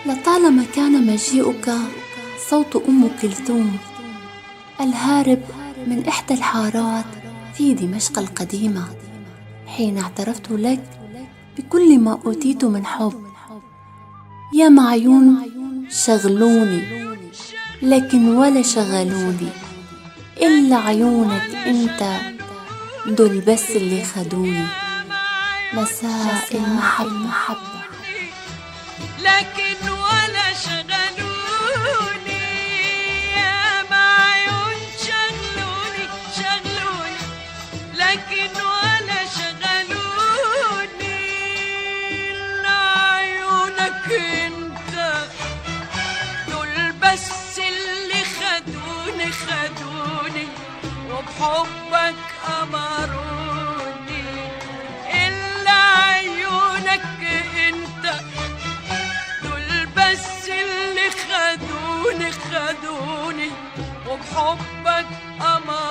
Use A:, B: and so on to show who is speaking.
A: لطالما كان مجيئك صوت أم كلثوم الهارب من إحدى الحارات في دمشق القديمة، حين اعترفت لك بكل ما أوتيت من حب. يا معيون شغلوني، لكن ولا شغلوني إلا عيونك أنت، دول بس اللي خدوني. مساء المحبة
B: لكن ولا شغلوني. يا معيون شغلوني لكن ولا شغلوني إلا عيونك انت، دول بس اللي خدوني وبحبك أمروني. إلا عيونك انت، دول بس اللي خدوني وبحبك أمروني.